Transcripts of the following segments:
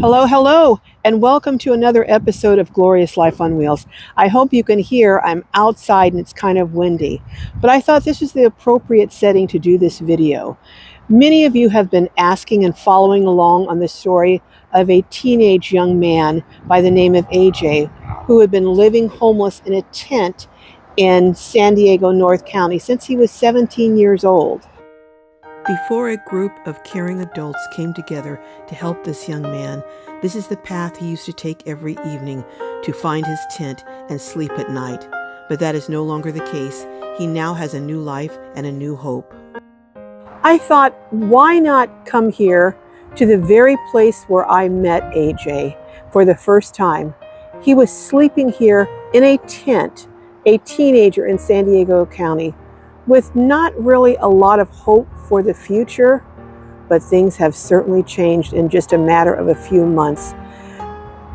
Hello, hello, and welcome to another episode of Glorious Life on Wheels. I hope you can hear I'm outside and it's kind of windy, but I thought this was the appropriate setting to do this video. Many of you have been asking and following along on the story of a teenage young man by the name of AJ, who had been living homeless in a tent in San Diego, North County since he was 17 years old. Before a group of caring adults came together to help this young man, this is the path he used to take every evening to find his tent and sleep at night. But that is no longer the case. He now has a new life and a new hope. I thought, why not come here to the very place where I met AJ for the first time? He was sleeping here in a tent, a teenager in San Diego County, with not really a lot of hope for the future, but things have certainly changed in just a matter of a few months.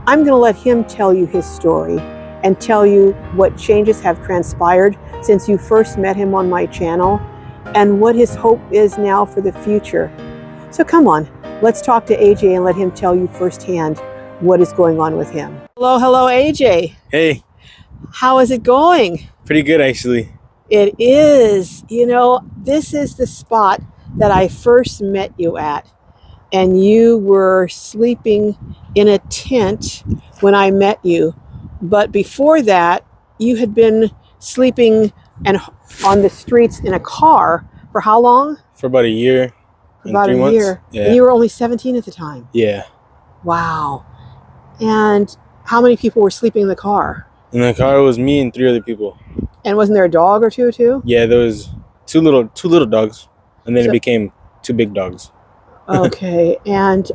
I'm going to let him tell you his story and tell you what changes have transpired since you first met him on my channel and what his hope is now for the future. So come on, let's talk to AJ and let him tell you firsthand what is going on with him. Hello, AJ. Hey. How is it going? Pretty good, actually. It is. You know, this is the spot that I first met you at, and you were sleeping in a tent when I met you. But before that, you had been sleeping and on the streets in a car for how long? For about a year. About 3 a months. year. Yeah. And you were only 17 at the time. Yeah. Wow. And how many people were sleeping in the car? In the car was me and 3 other people. And wasn't there a dog or two too? Yeah, there was two little dogs, and then it became 2 big dogs. Okay, and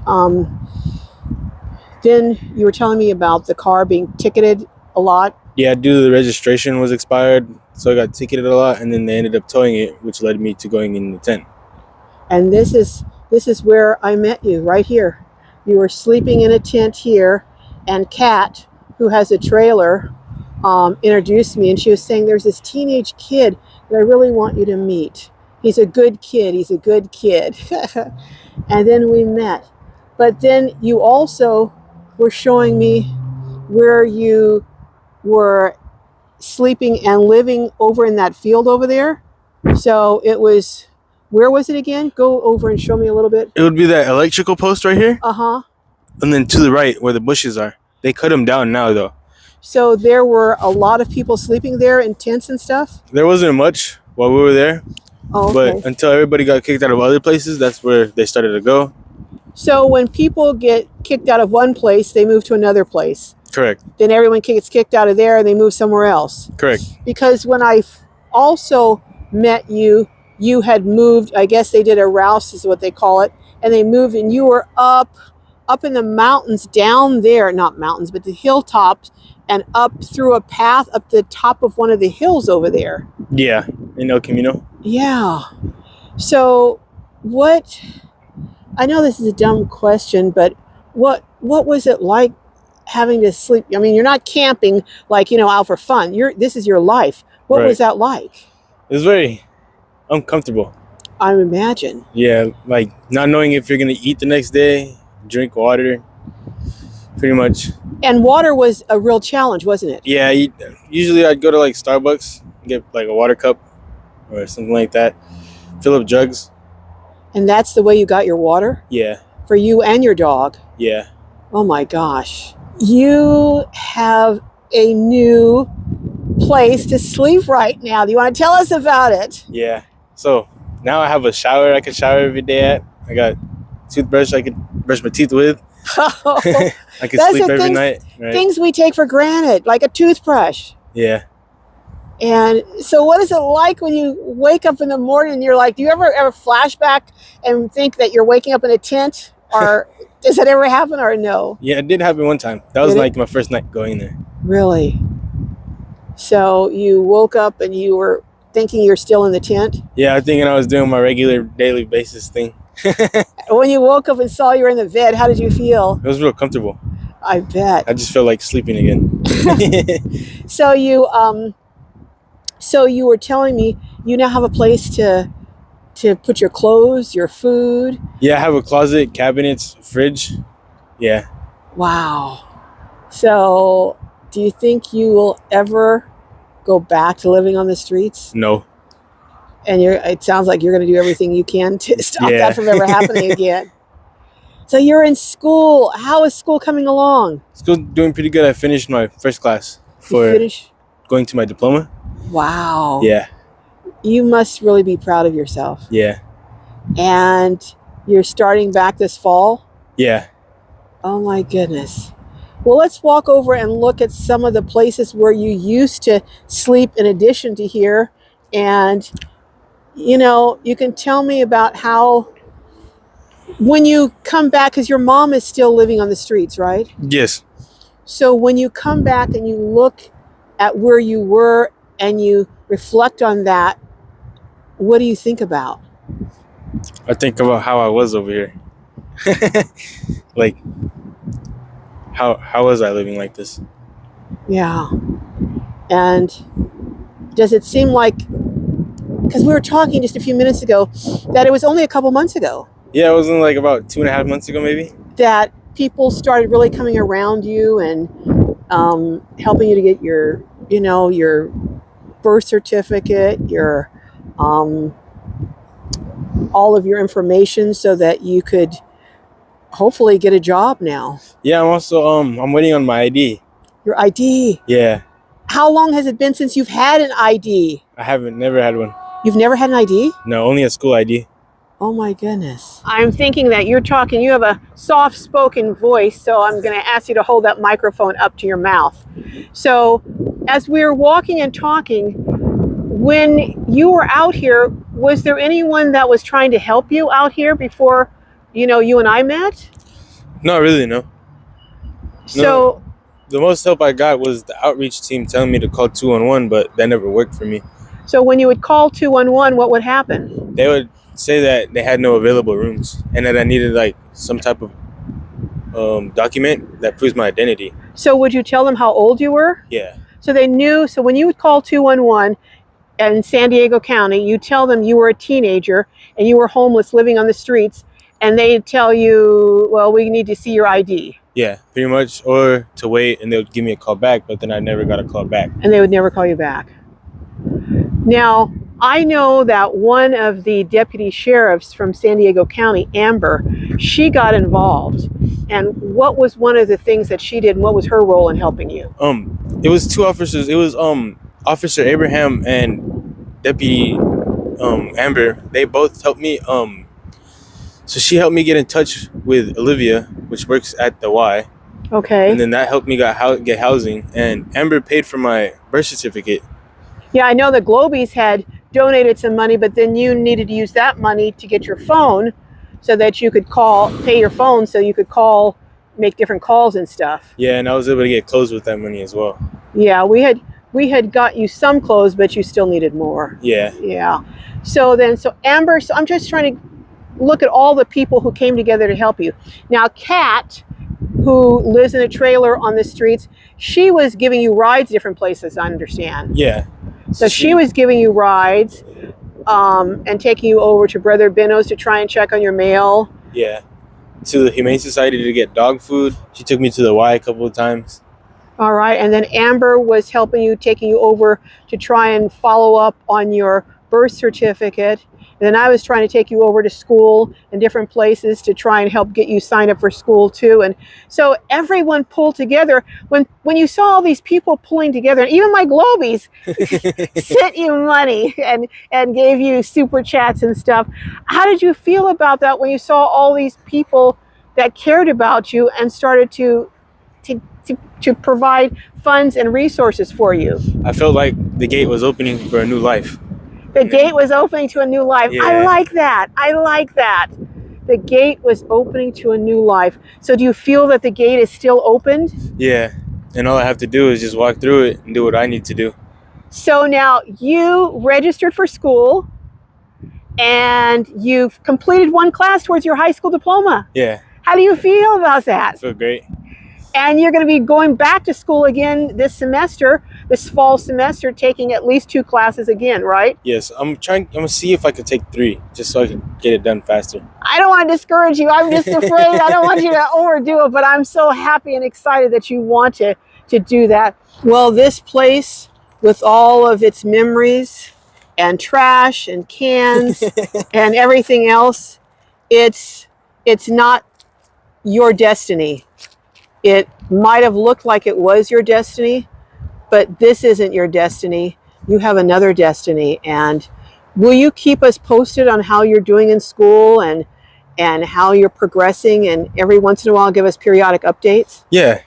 then you were telling me about the car being ticketed a lot. Yeah, due to the registration was expired, so I got ticketed a lot, and then they ended up towing it, which led me to going in the tent. And this is where I met you, right here. You were sleeping in a tent here, and Kat, who has a trailer, introduced me, and she was saying there's this teenage kid that I really want you to meet. He's a good kid. He's a good kid. And then we met. But then you also were showing me where you were sleeping and living over in that field over there. So it was, where was it again? Go over and show me a little bit. It would be that electrical post right here. Uh-huh. And then to the right where the bushes are. They cut them down now, though. So there were a lot of people sleeping there in tents and stuff? There wasn't much while we were there. Oh, okay. But until everybody got kicked out of other places, that's where they started to go. So when people get kicked out of one place, they move to another place. Correct. Then everyone gets kicked out of there and they move somewhere else. Correct. Because when I also met you, you had moved, I guess they did a rouse is what they call it, and they moved and you were up in the mountains down there, not mountains, but the hilltops, and up through a path up the top of one of the hills over there. Yeah, in El Camino. Yeah. So what, I know this is a dumb question, but what was it like having to sleep? I mean, you're not camping like, you know, out for fun. This is your life. What was that like? It was very uncomfortable. I imagine. Yeah, like not knowing if you're going to eat the next day, drink water, pretty much. And water was a real challenge, wasn't it? Yeah, usually I'd go to like Starbucks, get like a water cup or something like that, fill up jugs. And that's the way you got your water? Yeah. For you and your dog? Yeah. Oh my gosh. You have a new place to sleep right now. Do you want to tell us about it? Yeah. So now I have a shower I can shower every day at. I got toothbrush I can brush my teeth with. Oh, I can sleep every night. Right? Things we take for granted, like a toothbrush. Yeah. And so what is it like when you wake up in the morning and you're like, do you ever flashback and think that you're waking up in a tent? Or does that ever happen or no? Yeah, it did happen one time. That was like my first night going there. Really? So you woke up and you were thinking you're still in the tent? Yeah, I was thinking I was doing my regular daily basis thing. When you woke up and saw you were in the bed, how did you feel? It was real comfortable. I bet. I just felt like sleeping again. So you were telling me you now have a place to put your clothes, your food. Yeah, I have a closet, cabinets, fridge. Yeah. Wow. So, do you think you will ever go back to living on the streets? No. And it sounds like you're going to do everything you can to stop Yeah. that from ever happening again. So you're in school. How is school coming along? School doing pretty good. I finished my first class You for finish? going to my diploma. Wow. Yeah. You must really be proud of yourself. Yeah. And you're starting back this fall? Yeah. Oh my goodness. Well, let's walk over and look at some of the places where you used to sleep in addition to here. And, you know, you can tell me about how, when you come back, because your mom is still living on the streets, right? Yes. So when you come back and you look at where you were and you reflect on that, what do you think about? I think about how I was over here. Like, how was I living like this? Yeah. And does it seem like, because we were talking just a few minutes ago, that it was only a couple months ago Yeah, it wasn't like about 2.5 months ago, maybe. that people started really coming around you and helping you to get your, you know, your birth certificate, your all of your information so that you could hopefully get a job now. Yeah, I'm also I'm waiting on my ID. Your ID. Yeah, How long has it been since you've had an ID? I never had one. You've never had an ID? No, only a school ID. Oh my goodness. I'm thinking that you have a soft-spoken voice, so I'm going to ask you to hold that microphone up to your mouth. So, as we were walking and talking, when you were out here, was there anyone that was trying to help you out here before, you know, you and I met? Not really, no. So, The most help I got was the outreach team telling me to call 211, but that never worked for me. so when you would call 211, what would happen? They would say that they had no available rooms and that I needed like some type of document that proves my identity. So would you tell them how old you were? Yeah. So they knew, so when you would call 211 in San Diego County, you tell them you were a teenager and you were homeless living on the streets, and they'd tell you, well, we need to see your ID. Yeah, pretty much. Or to wait and they would give me a call back, but then I never got a call back. And they would never call you back. Now, I know that one of the deputy sheriffs from San Diego County, Amber, she got involved. And what was one of the things that she did, and what was her role in helping you? It was two officers. It was Officer Abraham and Deputy Amber. They both helped me. So she helped me get in touch with Olivia, which works at the Y. Okay. And then that helped me get housing. And Amber paid for my birth certificate. Yeah, I know the Glowbies had donated some money, but then you needed to use that money to get your phone so that you could pay your phone so you could call, make different calls and stuff. Yeah, and I was able to get clothes with that money as well. Yeah, we had got you some clothes, but you still needed more. Yeah. Yeah. So Amber, so I'm just trying to look at all the people who came together to help you. Now, Kat, who lives in a trailer on the streets, she was giving you rides different places, I understand. Yeah. So she was giving you rides and taking you over to Brother Benno's to try and check on your mail. Yeah. To the Humane Society to get dog food. She took me to the Y a couple of times. All right. And then Amber was helping you, taking you over to try and follow up on your birth certificate. And then I was trying to take you over to school and different places to try and help get you signed up for school too. And so everyone pulled together. When you saw all these people pulling together, and even my Glowbies sent you money and gave you super chats and stuff. How did you feel about that when you saw all these people that cared about you and started to provide funds and resources for you? I felt like the gate was opening for a new life. The gate was opening to a new life. Yeah. I like that. I like that. The gate was opening to a new life. So do you feel that the gate is still opened? Yeah. And all I have to do is just walk through it and do what I need to do. So now you registered for school and you've completed one class towards your high school diploma. Yeah. How do you feel about that? I feel great. And you're going to be going back to school again this semester, this fall semester, taking at least 2 classes again, right? Yes, I'm gonna see if I could take 3, just so I can get it done faster. I don't want to discourage you. I'm just afraid. I don't want you to overdo it, but I'm so happy and excited that you want to do that. Well, this place, with all of its memories and trash and cans and everything else, it's not your destiny. It might have looked like it was your destiny, but this isn't your destiny. You have another destiny. And will you keep us posted on how you're doing in school and how you're progressing, and every once in a while give us periodic updates? Yeah.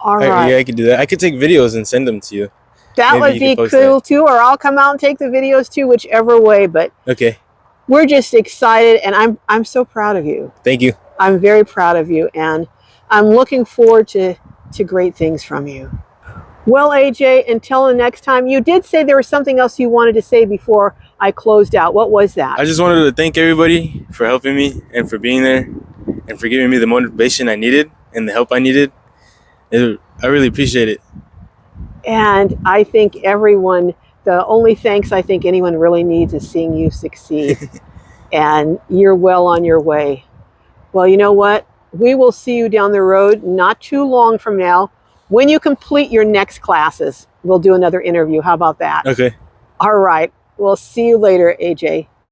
All right. Yeah, I could do that. I could take videos and send them to you. That would be cool too, or I'll come out and take the videos too, whichever way. But okay. We're just excited, and I'm so proud of you. Thank you. I'm very proud of you, and I'm looking forward to great things from you. Well, AJ, until the next time, you did say there was something else you wanted to say before I closed out. What was that? I just wanted to thank everybody for helping me and for being there and for giving me the motivation I needed and the help I needed. I really appreciate it. And I think everyone, the only thanks I think anyone really needs is seeing you succeed. And you're well on your way. Well, you know what? We will see you down the road not too long from now. When you complete your next classes, we'll do another interview. How about that? Okay. All right. We'll see you later, AJ.